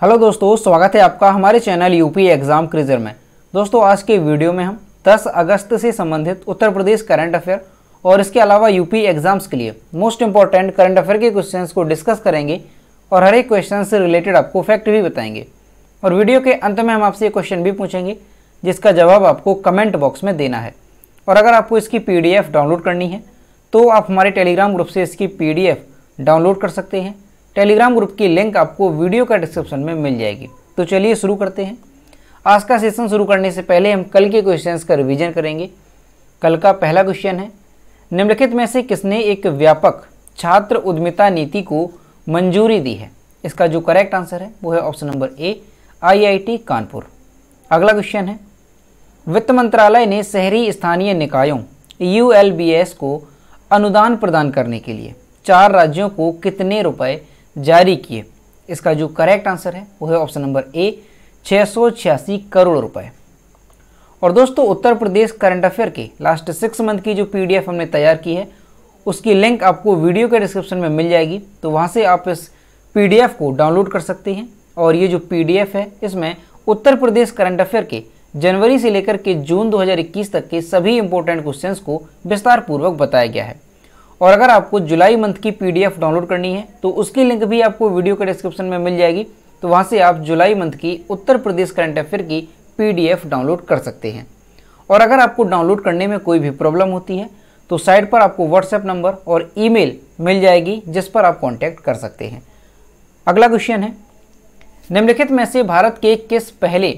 Hello दोस्तों, स्वागत है आपका हमारे चैनल यूपी एग्जाम क्विज़र में। दोस्तों आज के वीडियो में हम 10 अगस्त से संबंधित उत्तर प्रदेश करंट अफेयर और इसके अलावा यूपी एग्जाम्स के लिए मोस्ट इंपॉर्टेंट करंट अफेयर के क्वेश्चंस को डिस्कस करेंगे और हर एक क्वेश्चन से रिलेटेड आपको फैक्ट भी बताएंगे। और वीडियो के अंत में हम आपसे ये क्वेश्चन भी पूछेंगे जिसका जवाब आपको कमेंट बॉक्स में देना है। और अगर आपको इसकी PDF डाउनलोड करनी है तो आप हमारे टेलीग्राम ग्रुप से इसकी PDF डाउनलोड कर सकते हैं। टेलीग्राम ग्रुप की लिंक आपको वीडियो का डिस्क्रिप्शन में मिल जाएगी। तो चलिए शुरू करते हैं। आज का सेशन शुरू करने से पहले हम कल के क्वेश्चंस का रिवीजन करेंगे। कल का पहला क्वेश्चन है, निम्नलिखित में से किसने एक व्यापक छात्र उद्यमिता नीति को मंजूरी दी है? इसका जो करेक्ट आंसर है वो है ऑप्शन नंबर ए, IIT कानपुर। अगला क्वेश्चन है, वित्त मंत्रालय ने शहरी स्थानीय निकायों ULBS को अनुदान प्रदान करने के लिए 4 राज्यों को कितने रुपए जारी किए? इसका जो करेक्ट आंसर है वो है ऑप्शन नंबर ए, 686 करोड़ रुपए। और दोस्तों उत्तर प्रदेश करंट अफेयर की लास्ट 6 मंथ की जो PDF हमने तैयार की है उसकी लिंक आपको वीडियो के डिस्क्रिप्शन में मिल जाएगी। तो वहाँ से आप इस PDF को डाउनलोड कर सकते हैं। और ये जो PDF है इसमें उत्तर प्रदेश करंट अफेयर के जनवरी से लेकर के जून 2021 तक के सभी इंपॉर्टेंट क्वेश्चंस को विस्तार पूर्वक बताया गया है। और अगर आपको जुलाई मंथ की PDF डाउनलोड करनी है तो उसकी लिंक भी आपको वीडियो के डिस्क्रिप्शन में मिल जाएगी। तो वहाँ से आप जुलाई मंथ की उत्तर प्रदेश करंट अफेयर की PDF डाउनलोड कर सकते हैं। और अगर आपको डाउनलोड करने में कोई भी प्रॉब्लम होती है तो साइड पर आपको WhatsApp नंबर और ईमेल मिल जाएगी जिस पर आप कॉन्टैक्ट कर सकते हैं। अगला क्वेश्चन है, निम्नलिखित में से भारत के किस पहले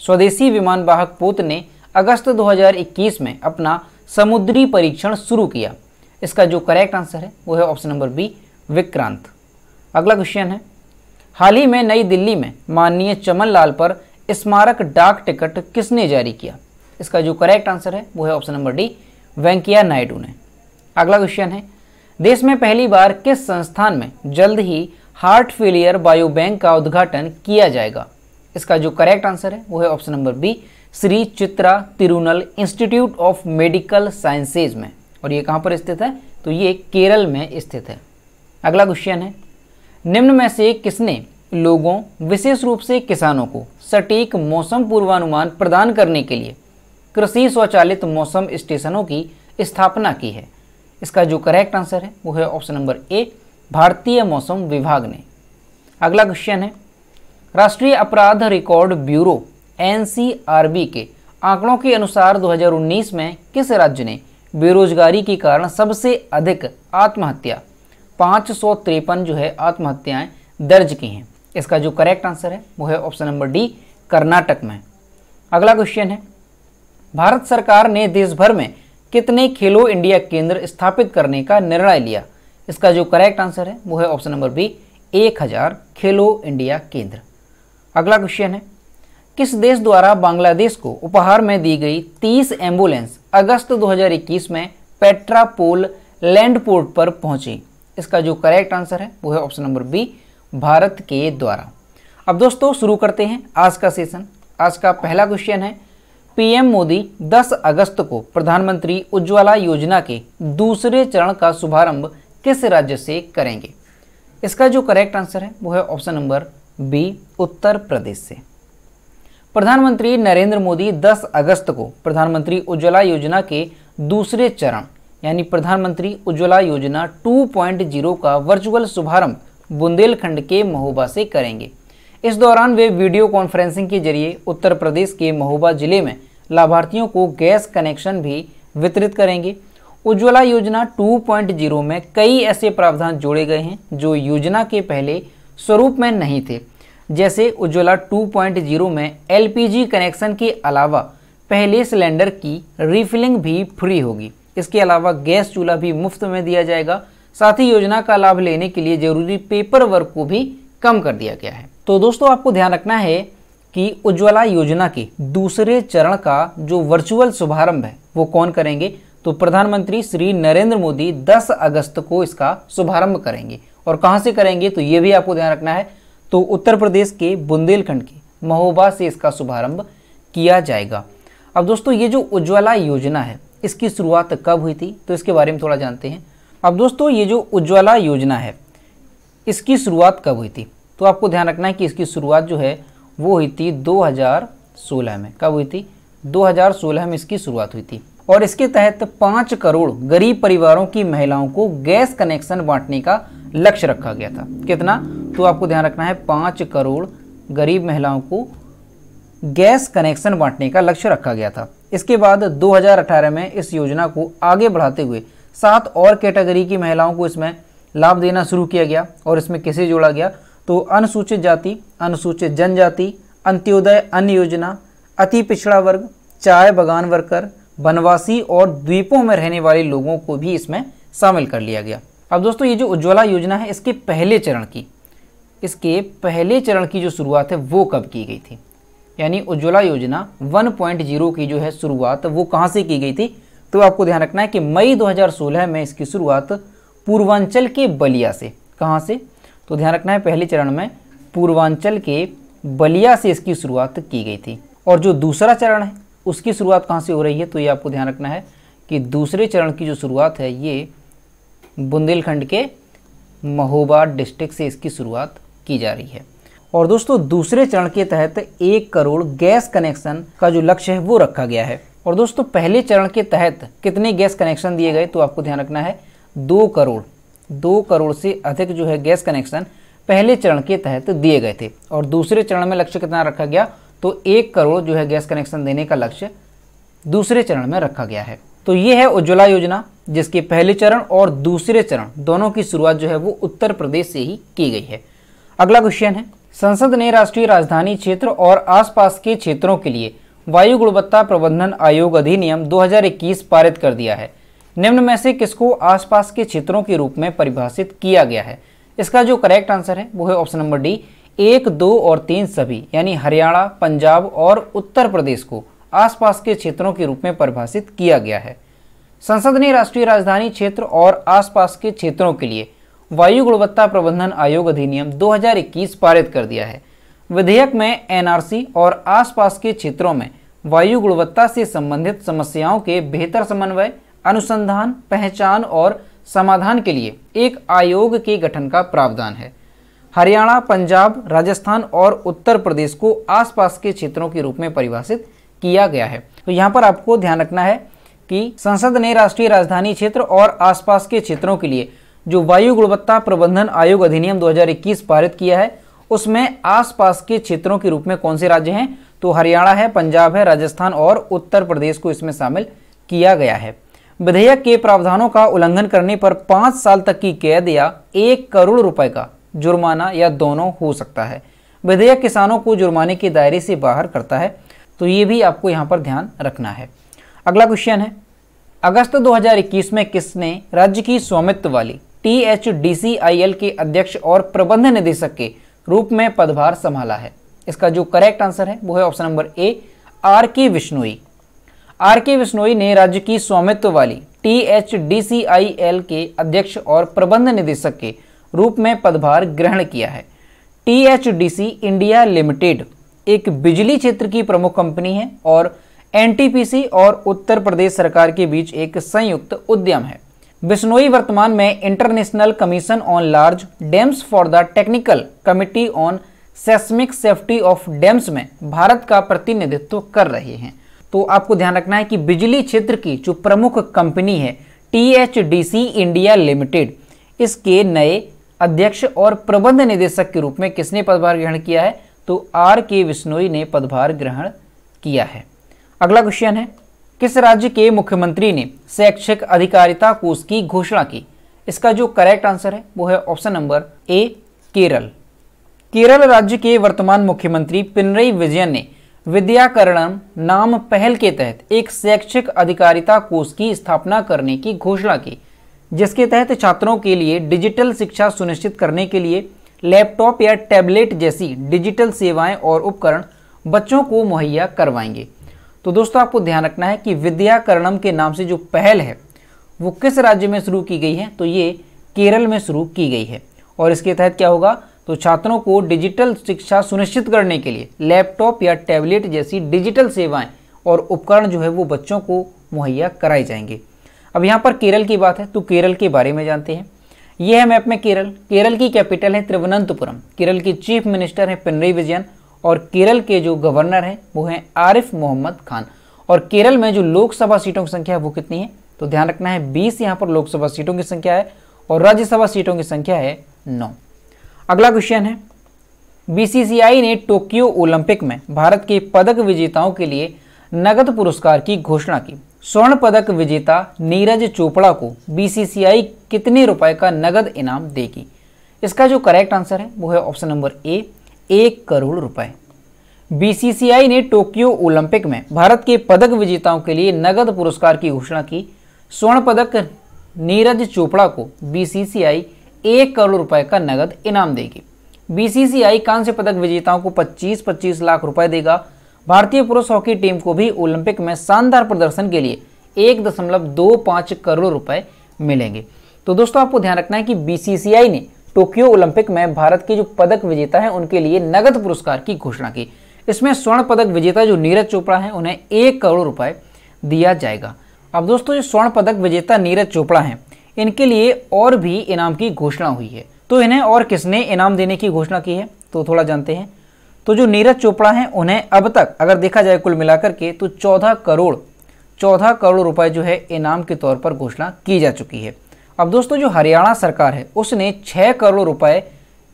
स्वदेशी विमान वाहक पोत ने अगस्त 2021 में अपना समुद्री परीक्षण शुरू किया? इसका जो करेक्ट आंसर है वो है ऑप्शन नंबर बी, विक्रांत। अगला क्वेश्चन है, हाल ही में नई दिल्ली में माननीय चमन लाल पर स्मारक डाक टिकट किसने जारी किया? इसका जो करेक्ट आंसर है वो है option number D, Venkaiah Naidu ने। अगला क्वेश्चन है, देश में पहली बार किस संस्थान में जल्द ही हार्ट फेलियर बायो बैंक का उद्घाटन किया जाएगा? इसका जो करेक्ट आंसर है वो है option number B, Shri Chitra Tirunal Institute of Medical Sciences में। और ये कहाँ पर स्थित है? तो ये केरल में स्थित है। अगला क्वेश्चन है, निम्न में से किसने लोगों विशेष रूप से किसानों को सटीक मौसम पूर्वानुमान प्रदान करने के लिए कृषि स्वचालित मौसम स्टेशनों की स्थापना की है? इसका जो करेक्ट आंसर है वो है ऑप्शन नंबर ए, भारतीय मौसम विभाग ने। अगला क्वेश्चन है, राष्ट्रीय अपराध रिकॉर्ड ब्यूरो NCRB के आंकड़ों के अनुसार 2019 में किस राज्य ने बेरोजगारी के कारण सबसे अधिक आत्महत्या 553 जो है आत्महत्याएं दर्ज की हैं? इसका जो करेक्ट आंसर है वो है ऑप्शन नंबर डी, कर्नाटक में। अगला क्वेश्चन है, भारत सरकार ने देश भर में कितने खेलो इंडिया केंद्र स्थापित करने का निर्णय लिया? इसका जो करेक्ट आंसर है वो है ऑप्शन नंबर बी, 1000 खेलो इंडिया केंद्र। अगला क्वेश्चन है, किस देश द्वारा बांग्लादेश को उपहार में दी गई 30 एम्बुलेंस अगस्त 2021 में पेट्रापोल लैंड पोर्ट पर पहुंची? इसका जो करेक्ट आंसर है वो है ऑप्शन नंबर बी, भारत के द्वारा। अब दोस्तों शुरू करते हैं आज का सेशन। आज का पहला क्वेश्चन है, PM मोदी 10 अगस्त को प्रधानमंत्री उज्ज्वला योजना के दूसरे चरण का शुभारंभ किस राज्य से करेंगे? इसका जो करेक्ट आंसर है वो है option number B, Uttar Pradesh से। प्रधानमंत्री नरेंद्र मोदी 10 अगस्त को प्रधानमंत्री उज्ज्वला योजना के दूसरे चरण यानी प्रधानमंत्री उज्ज्वला योजना 2.0 का वर्चुअल शुभारंभ बुंदेलखंड के महोबा से करेंगे। इस दौरान वे वीडियो कॉन्फ्रेंसिंग के जरिए उत्तर प्रदेश के महोबा जिले में लाभार्थियों को गैस कनेक्शन भी वितरित करेंगे। उज्ज्वला योजना 2.0 में कई ऐसे प्रावधान जोड़े गए हैं जो योजना के पहले स्वरूप में नहीं थे। जैसे उज्ज्वला 2.0 में LPG कनेक्शन के अलावा पहले सिलेंडर की रिफिलिंग भी फ्री होगी। इसके अलावा गैस चूल्हा भी मुफ्त में दिया जाएगा। साथ ही योजना का लाभ लेने के लिए जरूरी पेपर वर्क को भी कम कर दिया गया है। तो दोस्तों आपको ध्यान रखना है कि उज्ज्वला योजना के दूसरे चरण का जो वर्चुअल शुभारंभ है वो कौन करेंगे? तो प्रधानमंत्री श्री नरेंद्र मोदी 10 अगस्त को इसका शुभारंभ करेंगे। और कहाँ से करेंगे तो ये भी आपको ध्यान रखना है। तो उत्तर प्रदेश के बुंदेलखंड के महोबा से इसका शुभारंभ किया जाएगा। अब दोस्तों ये जो उज्ज्वला योजना है इसकी शुरुआत कब हुई थी तो इसके बारे में थोड़ा जानते हैं। अब दोस्तों ये जो उज्ज्वला योजना है इसकी शुरुआत कब हुई थी? तो आपको ध्यान रखना है कि इसकी शुरुआत जो है वो हुई थी 2016 में। कब हुई थी? 2016 में इसकी शुरुआत हुई थी। और इसके तहत 5 करोड़ गरीब परिवारों की महिलाओं को गैस कनेक्शन बांटने का लक्ष्य रखा गया था। कितना? तो आपको ध्यान रखना है 5 करोड़ गरीब महिलाओं को गैस कनेक्शन बांटने का लक्ष्य रखा गया था। इसके बाद 2018 में इस योजना को आगे बढ़ाते हुए 7 और कैटेगरी की महिलाओं को इसमें लाभ देना शुरू किया गया। और इसमें किसे जोड़ा गया? तो अनुसूचित जाति, अनुसूचित जनजाति, अंत्योदय अन्न योजना, अति पिछड़ा वर्ग, चाय बगान वर्कर, वनवासी और द्वीपों में रहने वाले लोगों को भी इसमें शामिल कर लिया गया। अब दोस्तों ये जो उज्ज्वला योजना है इसके पहले चरण की जो शुरुआत है वो कब की गई थी? यानी उज्ज्वला योजना 1.0 की जो है शुरुआत वो कहाँ से की गई थी? तो आपको ध्यान रखना है कि मई 2016 में इसकी शुरुआत पूर्वांचल के बलिया से। कहाँ से? तो ध्यान रखना है पहले चरण में पूर्वांचल के बलिया से इसकी शुरुआत की गई थी। और जो दूसरा चरण है उसकी शुरुआत कहाँ से हो रही है? तो ये आपको ध्यान रखना है कि दूसरे चरण की जो शुरुआत है ये बुंदेलखंड के महोबा डिस्ट्रिक्ट से इसकी शुरुआत की जा रही है। और दोस्तों दूसरे चरण के तहत 1 करोड़ गैस कनेक्शन का जो लक्ष्य है वो रखा गया है। और दोस्तों पहले चरण के तहत कितने गैस कनेक्शन दिए गए? तो आपको ध्यान रखना है 2 करोड़ से अधिक जो है गैस कनेक्शन पहले चरण के तहत दिए गए थे। और दूसरे चरण में लक्ष्य कितना रखा गया? तो 1 करोड़ जो है गैस कनेक्शन देने का लक्ष्य दूसरे चरण में रखा गया है। तो ये है उज्ज्वला योजना जिसके पहले चरण और दूसरे चरण दोनों की शुरुआत जो है वो उत्तर प्रदेश से ही की गई है। अगला क्वेश्चन है, संसद ने राष्ट्रीय राजधानी क्षेत्र और आसपास के क्षेत्रों के लिए वायु गुणवत्ता प्रबंधन आयोग अधिनियम 2021 पारित कर दिया है। निम्न में से किसको आसपास के क्षेत्रों के रूप में परिभाषित किया गया है? इसका जो करेक्ट आंसर है वो है ऑप्शन नंबर डी, 1, 2 और 3 सभी, यानी हरियाणा, पंजाब और उत्तर प्रदेश को आसपास के क्षेत्रों के रूप में परिभाषित किया गया है। संसद ने राष्ट्रीय राजधानी क्षेत्र और आसपास के क्षेत्रों के लिए वायु गुणवत्ता प्रबंधन आयोग अधिनियम 2021 पारित कर दिया है। विधेयक में एनआरसी और आसपास के क्षेत्रों में वायु गुणवत्ता से संबंधित समस्याओं के बेहतर समन्वय, अनुसंधान, पहचान और समाधान के लिए एक आयोग के गठन का प्रावधान है। हरियाणा, पंजाब, राजस्थान और उत्तर प्रदेश को आसपास के क्षेत्रों के रूप में परिभाषित किया गया है। तो यहाँ पर आपको ध्यान रखना है कि संसद ने राष्ट्रीय राजधानी क्षेत्र और आसपास के क्षेत्रों के लिए जो वायु गुणवत्ता प्रबंधन आयोग अधिनियम 2021 पारित किया है उसमें आसपास के क्षेत्रों के रूप में कौन से राज्य हैं? तो हरियाणा है, पंजाब है, राजस्थान और उत्तर प्रदेश को इसमें शामिल किया गया है। विधेयक के प्रावधानों का उल्लंघन करने पर 5 साल तक की कैद या 1 करोड़ रुपए का जुर्माना या दोनों हो सकता है। विधेयक किसानों को जुर्माने के दायरे से बाहर करता है, तो ये भी आपको यहाँ पर ध्यान रखना है। अगला क्वेश्चन है, अगस्त 2021 में किसने राज्य की स्वामित्व वाली THDCIL के अध्यक्ष और प्रबंध निदेशक के रूप में पदभार संभाला है? इसका जो करेक्ट आंसर है वो है option number A, RK Vishnoi. RK Vishnoi ने राज्य की स्वामित्व वाली THDCIL के अध्यक्ष और प्रबंध निदेशक के रूप में पदभार ग्रहण किया है। THDC इंडिया लिमिटेड एक बिजली क्षेत्र की प्रमुख कंपनी है और NTPC और उत्तर प्रदेश सरकार के बीच एक संयुक्त उद्यम है। बिश्नोई वर्तमान में international commission on large dams for the technical committee on seismic safety of dams में भारत का प्रतिनिधित्व कर रहे हैं। तो आपको ध्यान रखना है कि बिजली क्षेत्र की जो प्रमुख कंपनी है THDC इंडिया लिमिटेड, इसके नए अध्यक्ष और प्रबंध निदेशक के रूप में किसने पदभार ग्रहण किया है? तो RK विश्नोई ने पदभार ग्रहण किया है। अगला क्वेश्चन है, किस राज्य के मुख्यमंत्री ने शैक्षिक अधिकारिता कोष की घोषणा की? इसका जो करेक्ट आंसर है वो है ऑप्शन नंबर ए, केरल। केरल राज्य के वर्तमान मुख्यमंत्री पिनरई विजयन ने विद्याकरणम नाम पहल के तहत एक शैक्षिक अधिकारिता कोष की स्थापना करने की घोषणा की, जिसके तहत छात्रों के लिए डिजिटल शिक्षा सुनिश्चित करने के लिए लैपटॉप या टैबलेट जैसी डिजिटल सेवाएं और उपकरण बच्चों को मुहैया करवाएंगे। तो दोस्तों आपको ध्यान रखना है कि विद्याकरणम के नाम से जो पहल है वो किस राज्य में शुरू की गई है? तो ये केरल में शुरू की गई है। और इसके तहत क्या होगा? तो छात्रों को डिजिटल शिक्षा सुनिश्चित करने के लिए लैपटॉप या टैबलेट जैसी डिजिटल सेवाएं और उपकरण जो है वो बच्चों को मुहैया कराए जाएंगे। अब यहाँ पर केरल की बात है तो केरल के बारे में जानते हैं। ये है मैप में केरल। केरल की कैपिटल है तिरुवनंतपुरम। केरल के चीफ मिनिस्टर है पिनरई विजयन और केरल के जो गवर्नर हैं वो हैं आरिफ मोहम्मद खान। और केरल में जो लोकसभा सीटों की संख्या है वो कितनी है, तो ध्यान रखना है 20 यहाँ पर लोकसभा सीटों की संख्या है और राज्यसभा सीटों की संख्या है 9। अगला क्वेश्चन है, बीसीसीआई ने टोक्यो ओलंपिक में भारत के पदक विजेताओं के लिए नगद पुरस्कार की घोषणा की। स्वर्ण पदक विजेता नीरज चोपड़ा को बीसीसीआई कितने रुपए का नगद इनाम देगी? इसका जो करेक्ट आंसर है वो है ऑप्शन नंबर ए, 1 करोड़ रुपए। बीसीसीआई ने टोक्यो ओलंपिक में भारत के पदक विजेताओं के लिए नगद पुरस्कार की घोषणा की। स्वर्ण पदक नीरज चोपड़ा को बीसीसीआई 1 करोड़ रुपए का नगद इनाम देगी। बीसीसीआई कांस्य पदक विजेताओं को 25-25 लाख रुपए देगा। भारतीय पुरुष हॉकी टीम को भी ओलंपिक में शानदार प्रदर्शन के लिए 1.25 करोड़ रुपए मिलेंगे। तो दोस्तों आपको ध्यान रखना है कि बीसीसीआई ने टोक्यो ओलंपिक में भारत के जो पदक विजेता हैं उनके लिए नगद पुरस्कार की घोषणा की। इसमें स्वर्ण पदक विजेता जो नीरज चोपड़ा हैं उन्हें 1 करोड़ रुपए दिया जाएगा। अब दोस्तों जो स्वर्ण पदक विजेता नीरज चोपड़ा हैं इनके लिए और भी इनाम की घोषणा हुई है। तो इन्हें और किसने इनाम देने की घोषणा की है तो थोड़ा जानते हैं। तो जो नीरज चोपड़ा हैं उन्हें अब तक अगर देखा जाए कुल मिलाकर के तो 14 करोड़ रुपए जो है इनाम के तौर पर घोषणा की जा चुकी है। अब दोस्तों जो हरियाणा सरकार है उसने 6 करोड़ रुपए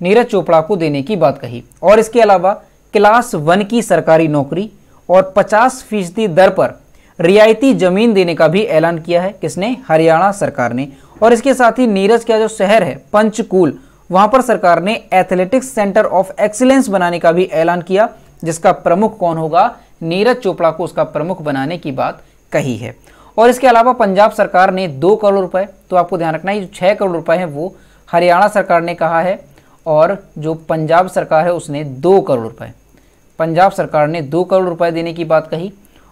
नीरज चोपड़ा को देने की बात कही और इसके अलावा क्लास 1 की सरकारी नौकरी और 50% दर पर रियायती जमीन देने का भी ऐलान किया है। किसने? हरियाणा सरकार ने। और इसके साथ ही नीरज का जो शहर है पंचकूल, वहां पर सरकार ने एथलेटिक्स सेंटर ऑफ एक्सीलेंस बनाने का भी ऐलान किया, जिसका प्रमुख कौन होगा? नीरज चोपड़ा को उसका प्रमुख बनाने की बात कही है। और इसके अलावा पंजाब सरकार ने 2 करोड़ रुपए, तो आपको ध्यान रखना है जो 6 करोड़ रुपए हैं वो हरियाणा सरकार ने कहा है और जो पंजाब सरकार है उसने 2 करोड़ रुपए, पंजाब सरकार ने 2 करोड़ रुपए देने की बात कही।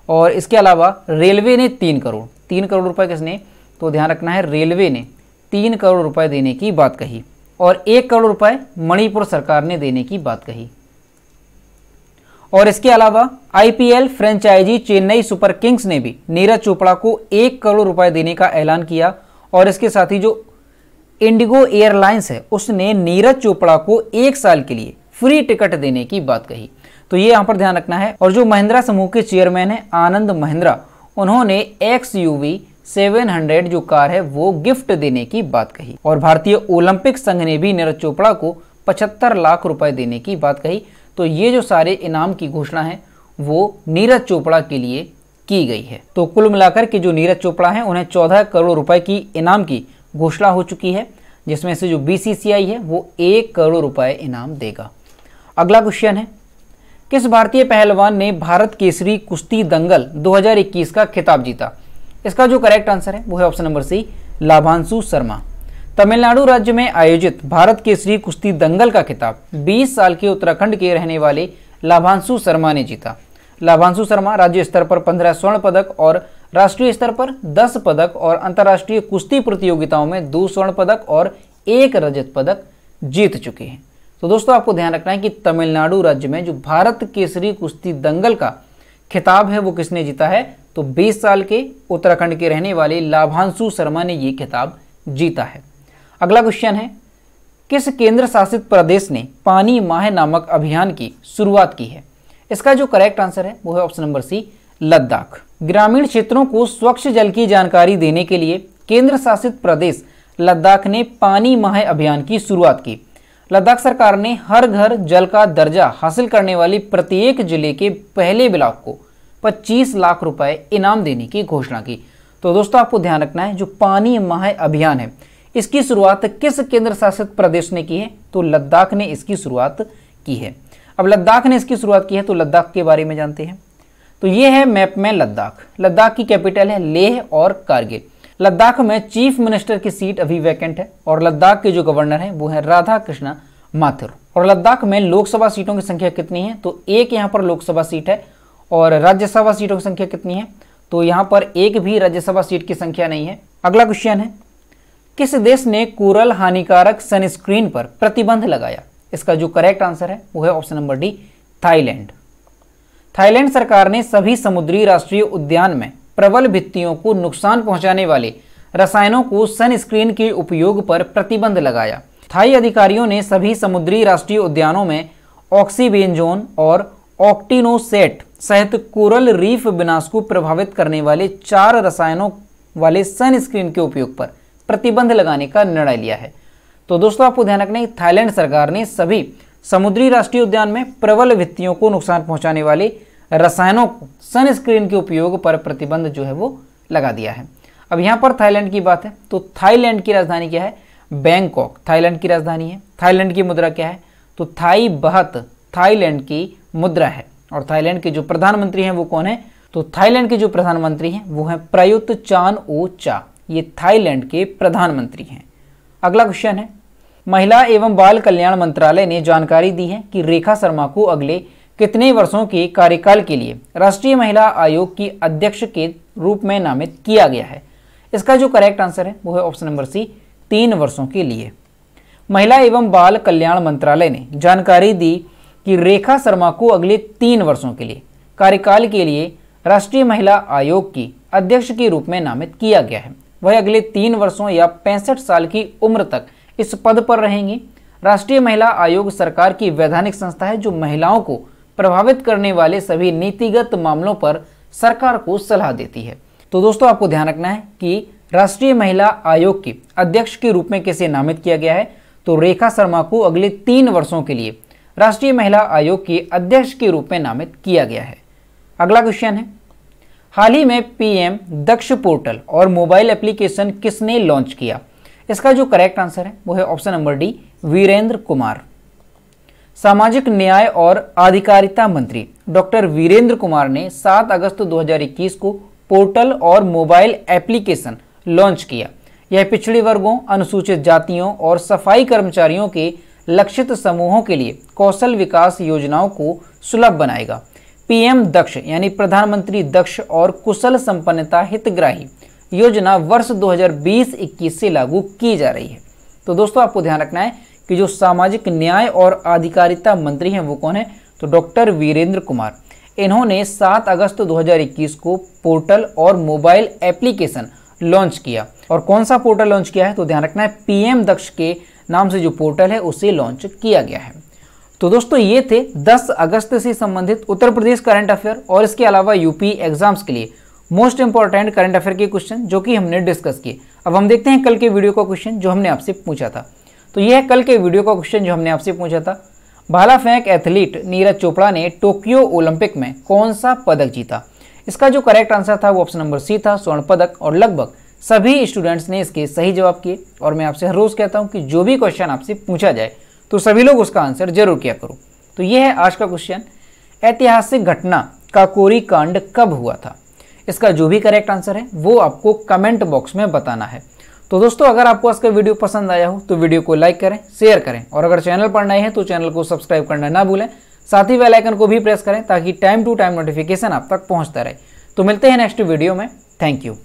और इसके अलावा रेलवे ने 3 करोड़ रुपए किसने? तो ध्यान रखना है रेलवे ने 3 करोड़ रुपए देने की बात कही और 1 करोड़ रुपए मणिपुर सरकार ने देने की बात कही। और इसके अलावा IPL franchise Chennai Super Kings ने भी नीरज चोपड़ा को 1 करोड़ रुपए देने का ऐलान किया। और इसके साथ ही जो इंडिगो एयरलाइंस है उसने नीरज चोपड़ा को 1 साल के लिए फ्री टिकट देने की बात कही। तो ये यहाँ पर ध्यान रखना है। और जो महिंद्रा समूह के चेयरमैन है आनंद महिंद्रा, उन्होंने XUV 700 जो कार है वो गिफ्ट देने की बात कही। और भारतीय ओलंपिक संघ ने भी नीरज चोपड़ा को 75 लाख रुपए देने की बात कही। तो ये जो सारे इनाम की घोषणा है वो नीरज चोपड़ा के लिए की गई है। तो कुल मिलाकर के जो नीरज चोपड़ा हैं उन्हें 14 करोड़ रुपए की इनाम की घोषणा हो चुकी है, जिसमें से जो बीसीसीआई है वो 1 करोड़ रुपए इनाम देगा। अगला क्वेश्चन है, किस भारतीय पहलवान ने भारत केसरी कुश्ती दंगल 2021 का खिताब जीता? इसका जो करेक्ट आंसर है वो है option number C, Labhanshu Sharma. Tamil Nadu राज्य में आयोजित भारत केसरी कुश्ती दंगल का खिताब 20 साल के उत्तराखंड के रहने वाले लाभांशु शर्मा ने जीता। लाभांशु शर्मा राज्य स्तर पर 15 स्वर्ण पदक और राष्ट्रीय स्तर पर 10 पदक और अंतर्राष्ट्रीय कुश्ती प्रतियोगिताओं में 2 स्वर्ण पदक और 1 रजत पदक जीत चुके हैं। तो दोस्तों आपको ध्यान रखना है कि तमिलनाडु राज्य में जो भारत केसरी कुश्ती दंगल का खिताब है वो किसने जीता है? तो 20 साल के उत्तराखंड के रहने वाले लाभांशु शर्मा ने ये खिताब जीता है। अगला क्वेश्चन है, किस केंद्र शासित प्रदेश ने पानी माह नामक अभियान की शुरुआत की है? इसका जो करेक्ट आंसर है वो है ऑप्शन नंबर सी, लद्दाख। ग्रामीण क्षेत्रों को स्वच्छ जल की जानकारी देने के लिए केंद्र शासित प्रदेश लद्दाख ने पानी माह अभियान की शुरुआत की। लद्दाख सरकार ने हर घर जल का दर्जा हासिल करने वाली प्रत्येक जिले के पहले ब्लॉक को 25 लाख रुपए इनाम देने की घोषणा की। तो दोस्तों आपको ध्यान रखना है जो पानी माह अभियान है इसकी शुरुआत किस केंद्र शासित प्रदेश ने की है? तो लद्दाख ने इसकी शुरुआत की है। अब लद्दाख ने इसकी शुरुआत की है तो लद्दाख के बारे में जानते हैं। तो ये है मैप में लद्दाख। लद्दाख की कैपिटल है लेह और कारगिल। लद्दाख में चीफ मिनिस्टर की सीट अभी वैकेंट है और लद्दाख के जो गवर्नर हैं वो है राधा कृष्णा माथुर। और लद्दाख में लोकसभा सीटों की संख्या कितनी है? तो 1 यहाँ पर लोकसभा सीट है। और राज्यसभा सीटों की संख्या कितनी है? तो यहाँ पर 1 भी राज्यसभा सीट की संख्या नहीं है। अगला क्वेश्चन है, किस देश ने कोरल हानिकारक सनस्क्रीन पर प्रतिबंध लगाया? इसका जो करेक्ट आंसर है वो है option number D, Thailand. Thailand सरकार ने सभी समुद्री राष्ट्रीय उद्यान में प्रबल भित्तियों को नुकसान पहुंचाने वाले रसायनों को सनस्क्रीन के उपयोग पर प्रतिबंध लगाया। थाई अधिकारियों ने सभी समुद्री राष्ट्रीय उद्यानों में ऑक्सीबेंजोन और ऑक्टिनोसेट सहित कोरल रीफ विनाश को प्रभावित करने वाले 4 रसायनों वाले सनस्क्रीन के उपयोग पर प्रतिबंध लगाने का निर्णय लिया है। तो दोस्तों आपको ध्यान रखना है, थाईलैंड सरकार ने सभी समुद्री राष्ट्रीय उद्यान में प्रबल भित्तियों को नुकसान पहुंचाने वाले रसायनों को सनस्क्रीन के उपयोग पर प्रतिबंध जो है वो लगा दिया है। अब यहाँ पर थाईलैंड की बात है तो थाईलैंड की राजधानी क्या है? बैंकॉक थाईलैंड की राजधानी है। थाईलैंड की मुद्रा क्या है? तो थाई बहत थाईलैंड की मुद्रा है। और थाईलैंड के जो प्रधानमंत्री हैं वो कौन है? तो थाईलैंड के जो प्रधानमंत्री हैं वो हैं प्रयुत चान ओ चा, ये थाईलैंड के प्रधानमंत्री हैं। अगला क्वेश्चन है, महिला एवं बाल कल्याण मंत्रालय ने जानकारी दी है कि रेखा शर्मा को अगले कितने वर्षों के कार्यकाल के लिए राष्ट्रीय महिला आयोग की अध्यक्ष के रूप में नामित किया गया है। इसका जो करेक्ट आंसर है वो है ऑप्शन नंबर सी, 3 वर्षों के लिए। महिला एवं बाल कल्याण मंत्रालय ने जानकारी दी कि रेखा शर्मा को अगले 3 वर्षों के लिए कार्यकाल के लिए राष्ट्रीय महिला आयोग की अध्यक्ष के रूप में नामित किया गया है। वह अगले 3 वर्षों या 65 साल की उम्र तक इस पद पर रहेंगी। राष्ट्रीय महिला आयोग सरकार की वैधानिक संस्था है जो महिलाओं को प्रभावित करने वाले सभी नीतिगत मामलों पर सरकार को सलाह देती है। तो दोस्तों आपको ध्यान रखना है कि राष्ट्रीय महिला आयोग के अध्यक्ष के रूप में किसे नामित किया गया है? तो रेखा शर्मा को अगले 3 वर्षों के लिए राष्ट्रीय महिला आयोग के अध्यक्ष के रूप में नामित किया गया है। अगला क्वेश्चन है, हाल ही में पीएम दक्ष पोर्टल और मोबाइल एप्लीकेशन किसने लॉन्च किया? इसका जो करेक्ट आंसर है वो है option number D, Virendra Kumar. सामाजिक न्याय और आधिकारिता मंत्री डॉक्टर वीरेंद्र कुमार ने 7 अगस्त 2021 को पोर्टल और मोबाइल एप्लीकेशन लॉन्च किया। यह पिछड़े वर्गों, अनुसूचित जातियों और सफाई कर्मचारियों के लक्षित समूहों के लिए कौशल विकास योजनाओं को सुलभ बनाएगा। पीएम दक्ष यानी प्रधानमंत्री दक्ष और कुशल संपन्नता हितग्राही योजना वर्ष 2020-21 से लागू की जा रही है। तो दोस्तों आपको ध्यान रखना है कि जो सामाजिक न्याय और आधिकारिता मंत्री हैं वो कौन है? तो डॉक्टर वीरेंद्र कुमार। इन्होंने 7 अगस्त 2021 को पोर्टल और मोबाइल एप्लीकेशन लॉन्च किया। और कौन सा पोर्टल लॉन्च किया है? तो ध्यान रखना है पीएम दक्ष के नाम से जो पोर्टल है उसे लॉन्च किया गया है। तो दोस्तों ये थे 10 अगस्त से संबंधित उत्तर प्रदेश करंट अफेयर और इसके अलावा यूपी एग्जाम्स के लिए मोस्ट इंपॉर्टेंट करंट अफेयर के क्वेश्चन जो कि हमने डिस्कस किए। अब हम देखते हैं कल के वीडियो का क्वेश्चन जो हमने आपसे पूछा था। तो यह है कल के वीडियो का क्वेश्चन जो हमने आपसे पूछा था, भाला फेंक एथलीट नीरज चोपड़ा ने टोक्यो ओलंपिक में कौन सा पदक जीता? इसका जो करेक्ट आंसर था वो ऑप्शन नंबर सी था, स्वर्ण पदक। और लगभग सभी स्टूडेंट्स ने इसके सही जवाब किए। और मैं आपसे हर रोज कहता हूं कि जो भी क्वेश्चन आपसे पूछा जाए तो सभी लोग उसका आंसर जरूर किया करो। तो ये है आज का क्वेश्चन, ऐतिहासिक घटना काकोरी कांड कब हुआ था? इसका जो भी करेक्ट आंसर है वो आपको कमेंट बॉक्स में बताना है। तो दोस्तों अगर आपको आज का वीडियो पसंद आया हो तो वीडियो को लाइक करें, शेयर करें और अगर चैनल पर नए हैं तो चैनल को सब्सक्राइब करना ना भूलें। साथ ही बेल आइकन को भी प्रेस करें ताकि टाइम टू टाइम नोटिफिकेशन आप तक पहुंचता रहे। तो मिलते हैं नेक्स्ट वीडियो में। Thank you.